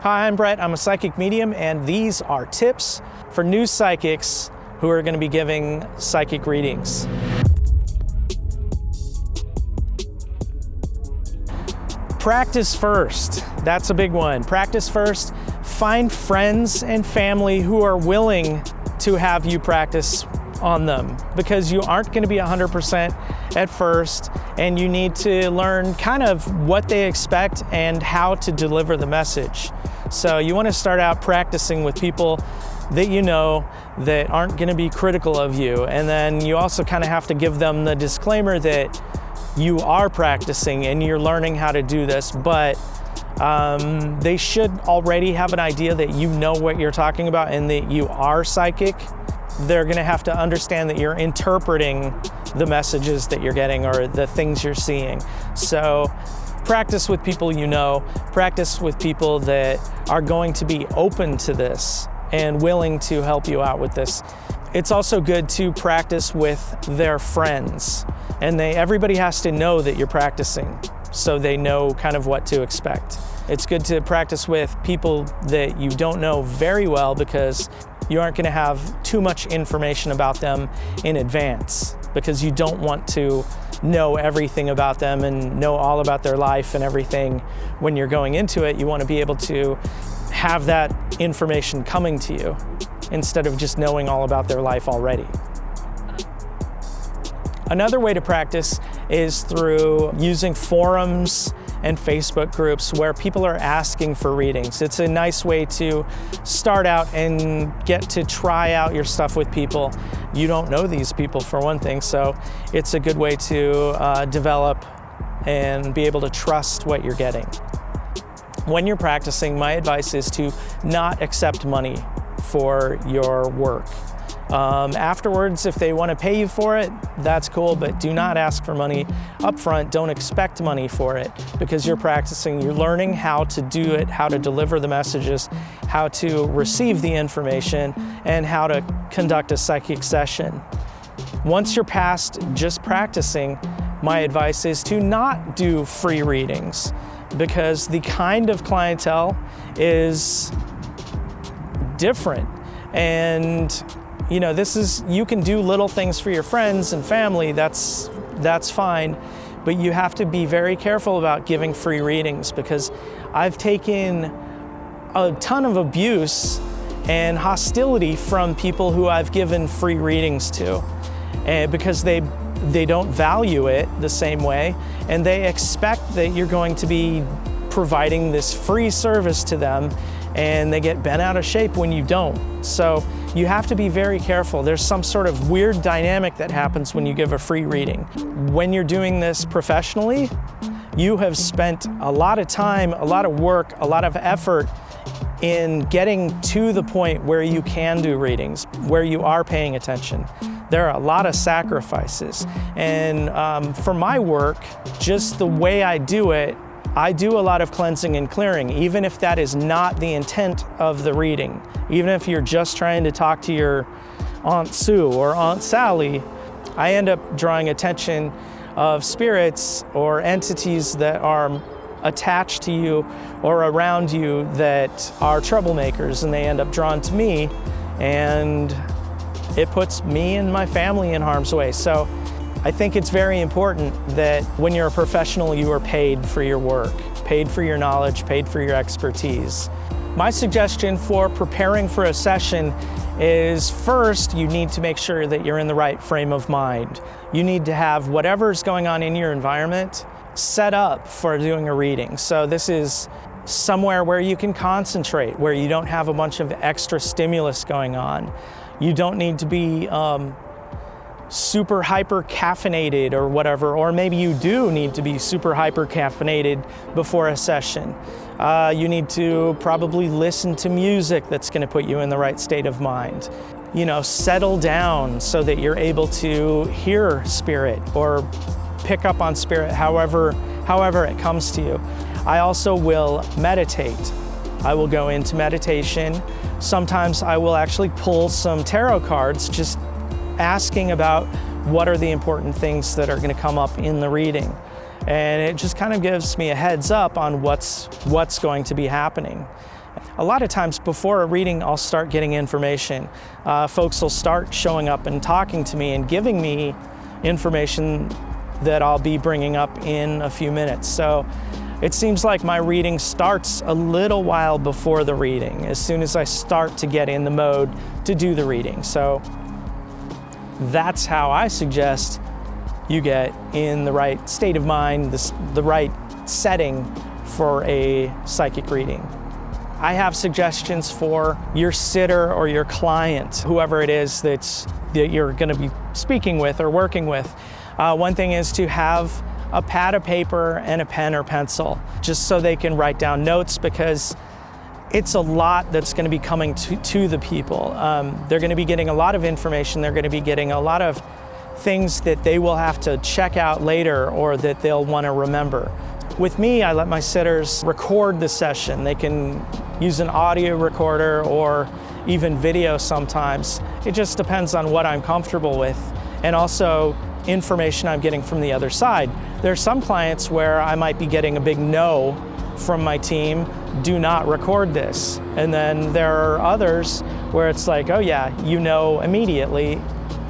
Hi, I'm Brett. I'm a psychic medium, and these are tips for new psychics who are going to be giving psychic readings. Practice first. That's a big one. Practice first. Find friends and family who are willing to have you practice on them, because you aren't going to be 100% at first, and you need to learn kind of what they expect and how to deliver the message. So you want to start out practicing with people that you know that aren't going to be critical of you, and then you also kind of have to give them the disclaimer that you are practicing and you're learning how to do this, but they should already have an idea that you know what you're talking about and that you are psychic. They're going to have to understand that you're interpreting the messages that you're getting or the things you're seeing. So practice with people you know, practice with people that are going to be open to this and willing to help you out with this. It's also good to practice with their friends, and everybody has to know that you're practicing so they know kind of what to expect. It's good to practice with people that you don't know very well, because you aren't going to have too much information about them in advance, because you don't want to know everything about them and know all about their life and everything when you're going into it. You want to be able to have that information coming to you instead of just knowing all about their life already. Another way to practice is through using forums and Facebook groups where people are asking for readings. It's a nice way to start out and get to try out your stuff with people. You don't know these people, for one thing, so it's a good way to develop and be able to trust what you're getting. When you're practicing, my advice is to not accept money for your work. Afterwards, if they want to pay you for it, that's cool, but do not ask for money up front. Don't expect money for it, because you're practicing, you're learning how to do it, how to deliver the messages, how to receive the information, and how to conduct a psychic session. Once you're past just practicing, my advice is to not do free readings, because the kind of clientele is different. And you know, you can do little things for your friends and family, that's fine, but you have to be very careful about giving free readings, because I've taken a ton of abuse and hostility from people who I've given free readings to, and because they don't value it the same way, and they expect that you're going to be providing this free service to them, and they get bent out of shape when you don't. So you have to be very careful. There's some sort of weird dynamic that happens when you give a free reading. When you're doing this professionally, you have spent a lot of time, a lot of work, a lot of effort in getting to the point where you can do readings, where you are paying attention. There are a lot of sacrifices. And for my work, just the way I do it, I do a lot of cleansing and clearing, even if that is not the intent of the reading. Even if you're just trying to talk to your Aunt Sue or Aunt Sally, I end up drawing attention of spirits or entities that are attached to you or around you that are troublemakers, and they end up drawn to me, and it puts me and my family in harm's way. So I think it's very important that when you're a professional, you are paid for your work, paid for your knowledge, paid for your expertise. My suggestion for preparing for a session is, first, you need to make sure that you're in the right frame of mind. You need to have whatever's going on in your environment set up for doing a reading. So this is somewhere where you can concentrate, where you don't have a bunch of extra stimulus going on. You don't need to be super hyper caffeinated or whatever, or maybe you do need to be super hyper caffeinated before a session. You need to probably listen to music that's going to put you in the right state of mind. You know, settle down so that you're able to hear spirit or pick up on spirit however it comes to you. I also will meditate. I will go into meditation. Sometimes I will actually pull some tarot cards, just asking about what are the important things that are going to come up in the reading. And it just kind of gives me a heads up on what's going to be happening. A lot of times before a reading, I'll start getting information. Folks will start showing up and talking to me and giving me information that I'll be bringing up in a few minutes. So it seems like my reading starts a little while before the reading, as soon as I start to get in the mode to do the reading. So that's how I suggest you get in the right state of mind, the right setting for a psychic reading. I have suggestions for your sitter or your client, whoever it is that you're going to be speaking with or working with. One thing is to have a pad of paper and a pen or pencil, just so they can write down notes, because it's a lot that's going to be coming to the people. They're going to be getting a lot of information. They're going to be getting a lot of things that they will have to check out later or that they'll want to remember. With me, I let my sitters record the session. They can use an audio recorder or even video sometimes. It just depends on what I'm comfortable with, and also information I'm getting from the other side. There are some clients where I might be getting a big no from my team, do not record this. And then there are others where it's like, oh yeah, you know immediately,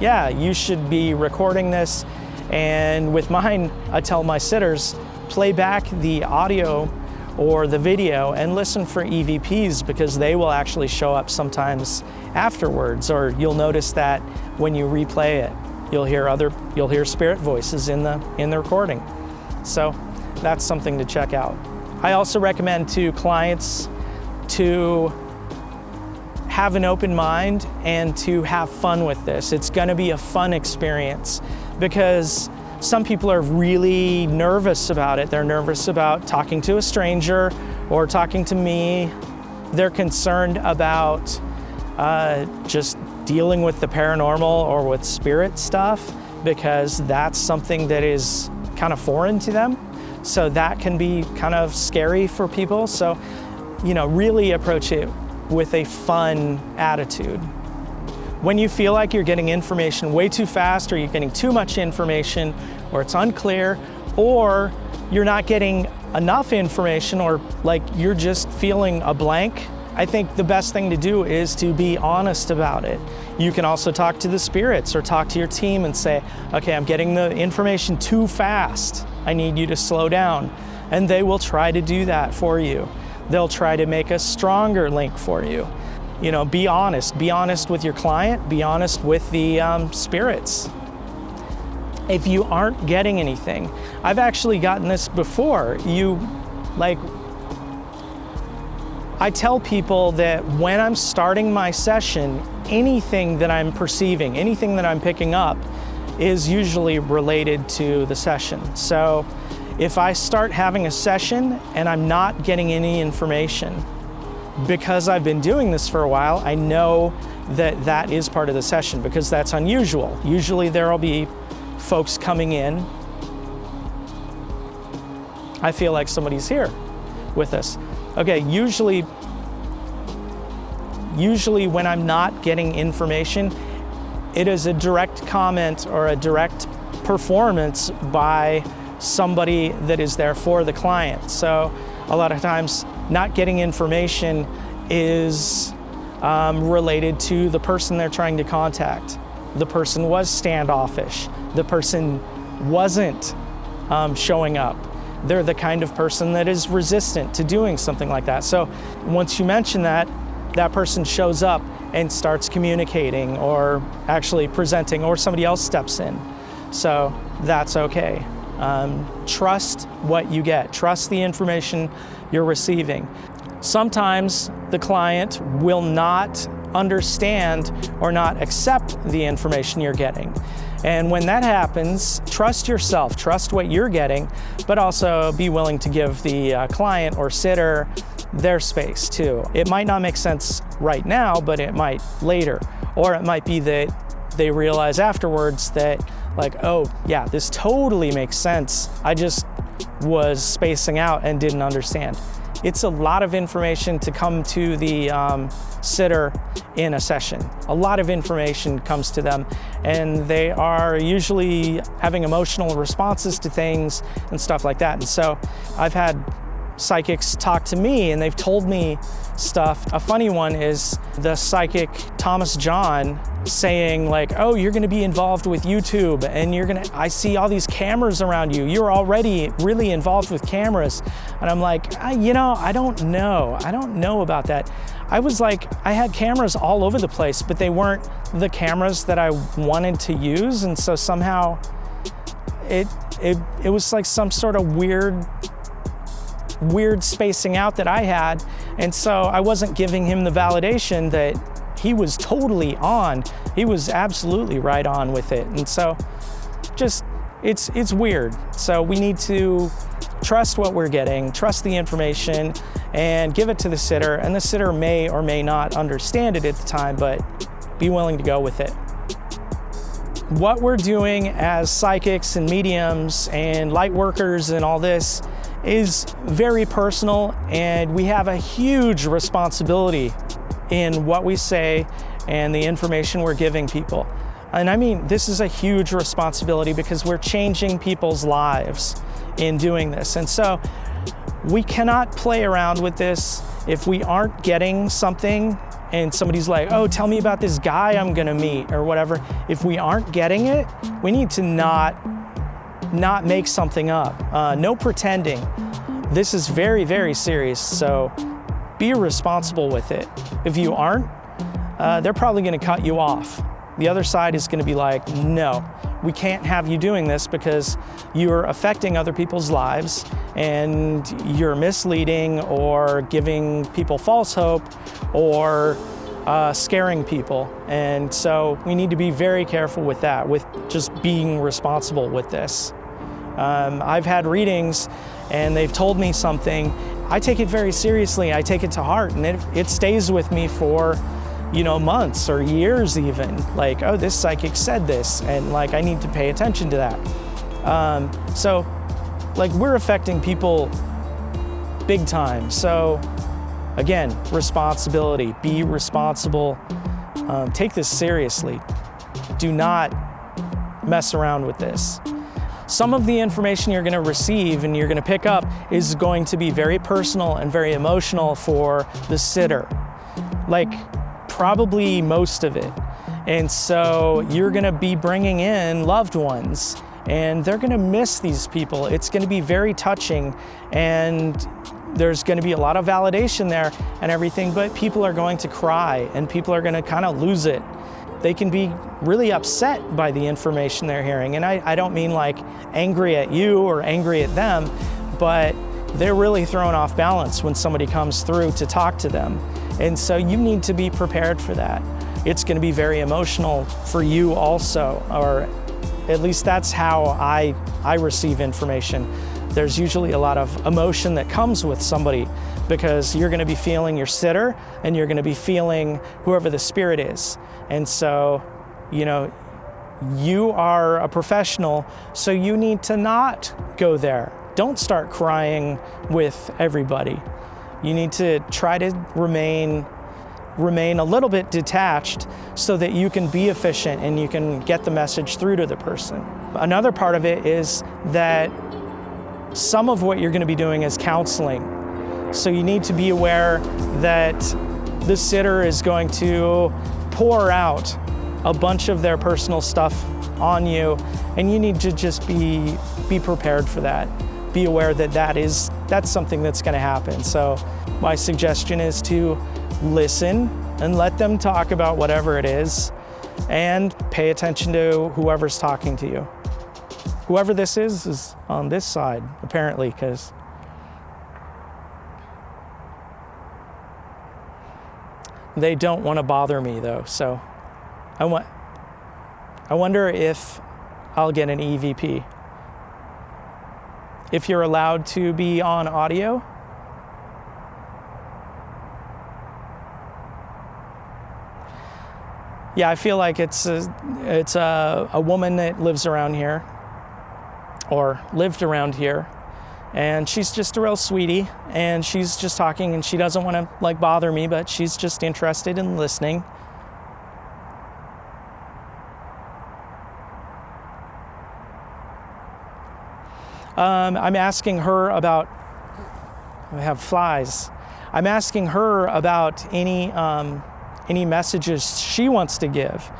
yeah, you should be recording this. And with mine, I tell my sitters, play back the audio or the video and listen for EVPs, because they will actually show up sometimes afterwards, or you'll notice that when you replay it, you'll hear spirit voices in the recording. So that's something to check out. I also recommend to clients to have an open mind and to have fun with this. It's going to be a fun experience, because some people are really nervous about it. They're nervous about talking to a stranger or talking to me. They're concerned about just dealing with the paranormal or with spirit stuff, because that's something that is kind of foreign to them. So that can be kind of scary for people. So, really approach it with a fun attitude. When you feel like you're getting information way too fast, or you're getting too much information, or it's unclear, or you're not getting enough information, or like you're just feeling a blank, I think the best thing to do is to be honest about it. You can also talk to the spirits or talk to your team and say, okay, I'm getting the information too fast. I need you to slow down. And they will try to do that for you. They'll try to make a stronger link for you. Be honest. Be honest with your client. Be honest with the spirits. If you aren't getting anything, I've actually gotten this before. I tell people that when I'm starting my session, anything that I'm perceiving, anything that I'm picking up is usually related to the session. So if I start having a session and I'm not getting any information, because I've been doing this for a while, I know that that is part of the session, because that's unusual. Usually there'll be folks coming in. I feel like somebody's here with us. Okay, usually when I'm not getting information, it is a direct comment or a direct performance by somebody that is there for the client. So a lot of times not getting information is related to the person they're trying to contact. The person was standoffish. The person wasn't showing up. They're the kind of person that is resistant to doing something like that. So once you mention that, that person shows up and starts communicating or actually presenting, or somebody else steps in. So that's okay. Trust what you get. Trust the information you're receiving. Sometimes the client will not understand or not accept the information you're getting. And when that happens, trust yourself, trust what you're getting, but also be willing to give the client or sitter their space too. It might not make sense right now, but it might later. Or it might be that they realize afterwards that, like, oh yeah, this totally makes sense. I just was spacing out and didn't understand. It's a lot of information to come to the sitter in a session. A lot of information comes to them, and they are usually having emotional responses to things and stuff like that. And so I've had psychics talk to me and they've told me stuff. A funny one is the psychic Thomas John saying like, oh, you're gonna be involved with YouTube and I see all these cameras around you. You're already really involved with cameras. And I'm like, I don't know about that. I had cameras all over the place, but they weren't the cameras that I wanted to use. And so somehow it was like some sort of weird spacing out that I had. And so I wasn't giving him the validation that he was totally on. He was absolutely right on with it. And so just, it's weird. So we need to trust what we're getting, trust the information, and give it to the sitter. And the sitter may or may not understand it at the time, but be willing to go with it. What we're doing as psychics and mediums and light workers and all this is very personal, and we have a huge responsibility in what we say and the information we're giving people. And I mean, this is a huge responsibility because we're changing people's lives in doing this. And so we cannot play around with this. If we aren't getting something and somebody's like, oh, tell me about this guy I'm gonna meet or whatever. If we aren't getting it, we need to not make something up. No pretending. This is very, very serious, so be responsible with it. If you aren't, they're probably gonna cut you off. The other side is gonna be like, no, we can't have you doing this because you're affecting other people's lives and you're misleading or giving people false hope or scaring people. And so we need to be very careful with that, with just being responsible with this. I've had readings and they've told me something. I take it very seriously. I take it to heart, and it stays with me for, months or years even. Like, oh, this psychic said this, and like I need to pay attention to that. So like we're affecting people big time. So again, responsibility, be responsible, take this seriously. Do not mess around with this. Some of the information you're going to receive and you're going to pick up is going to be very personal and very emotional for the sitter, like probably most of it. And so you're going to be bringing in loved ones and they're going to miss these people. It's going to be very touching, and there's going to be a lot of validation there and everything, but people are going to cry and people are going to kind of lose it. They can be really upset by the information they're hearing. And I don't mean like angry at you or angry at them, but they're really thrown off balance when somebody comes through to talk to them. And so you need to be prepared for that. It's going to be very emotional for you also, or at least that's how I receive information. There's usually a lot of emotion that comes with somebody because you're going to be feeling your sitter and you're going to be feeling whoever the spirit is. And so, you are a professional, so you need to not go there. Don't start crying with everybody. You need to try to remain a little bit detached so that you can be efficient and you can get the message through to the person. Another part of it is that some of what you're going to be doing is counseling. So you need to be aware that the sitter is going to pour out a bunch of their personal stuff on you, and you need to just be prepared for that. Be aware that that's something that's going to happen. So my suggestion is to listen and let them talk about whatever it is, and pay attention to whoever's talking to you. Whoever this is on this side, apparently, because they don't want to bother me though. So I wonder if I'll get an EVP. If you're allowed to be on audio. Yeah, I feel like it's a woman that lives around here, or lived around here, And she's just a real sweetie, and she's just talking, and she doesn't want to like bother me, but she's just interested in listening. I'm asking her about, I have flies. I'm asking her about any messages she wants to give.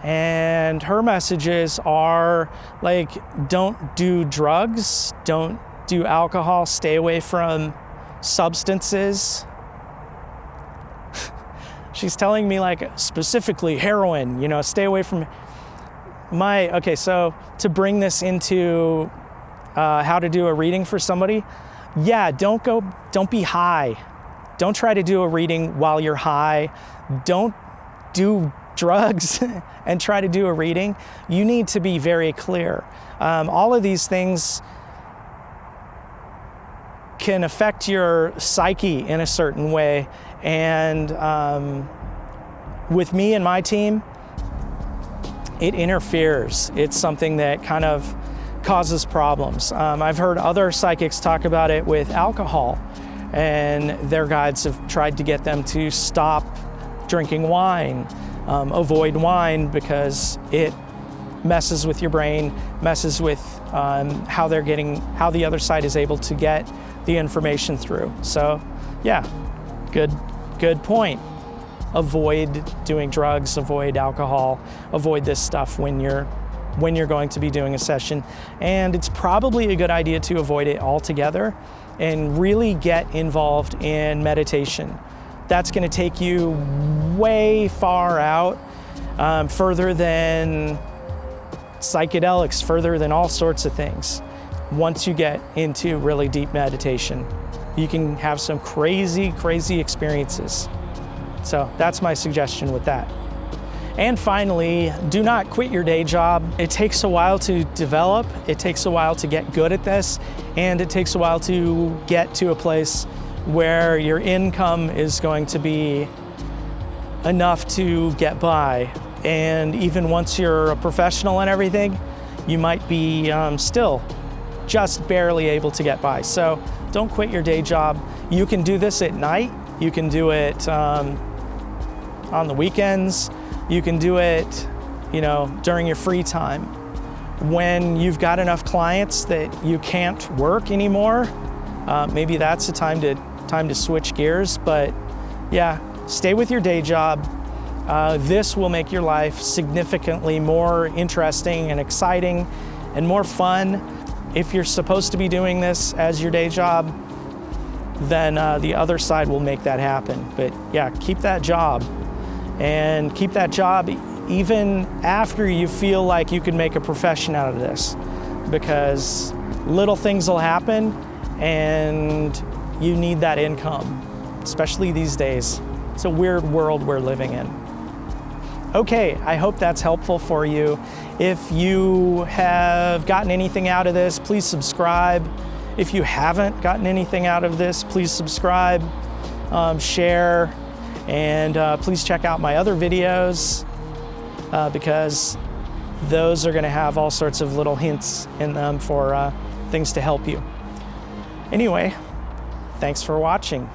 And her messages are like, don't do drugs, don't do alcohol, stay away from substances. She's telling me like specifically heroin, stay away from okay, so to bring this into how to do a reading for somebody, don't be high. Don't try to do a reading while you're high. Don't do drugs and try to do a reading. You need to be very clear. All of these things can affect your psyche in a certain way. And with me and my team, it interferes. It's something that kind of causes problems. I've heard other psychics talk about it with alcohol, and their guides have tried to get them to stop drinking wine, avoid wine, because it messes with your brain, messes with how the other side is able to get the information through. So yeah, good point. Avoid doing drugs, avoid alcohol, avoid this stuff when you're going to be doing a session. And it's probably a good idea to avoid it altogether and really get involved in meditation. That's going to take you way far out, further than psychedelics, further than all sorts of things. Once you get into really deep meditation, you can have some crazy, crazy experiences. So that's my suggestion with that. And finally, do not quit your day job. It takes a while to develop, it takes a while to get good at this, and it takes a while to get to a place where your income is going to be enough to get by. And even once you're a professional and everything, you might be still just barely able to get by. So don't quit your day job. You can do this at night. You can do it on the weekends. You can do it, during your free time. When you've got enough clients that you can't work anymore, maybe that's the time to switch gears. But yeah, stay with your day job. This will make your life significantly more interesting and exciting and more fun. If you're supposed to be doing this as your day job, then the other side will make that happen. But yeah, keep that job. And keep that job even after you feel like you can make a profession out of this, because little things will happen and you need that income, especially these days. It's a weird world we're living in. Okay, I hope that's helpful for you. If you have gotten anything out of this, please subscribe. If you haven't gotten anything out of this, please subscribe, share, and please check out my other videos because those are going to have all sorts of little hints in them for things to help you. Anyway, thanks for watching.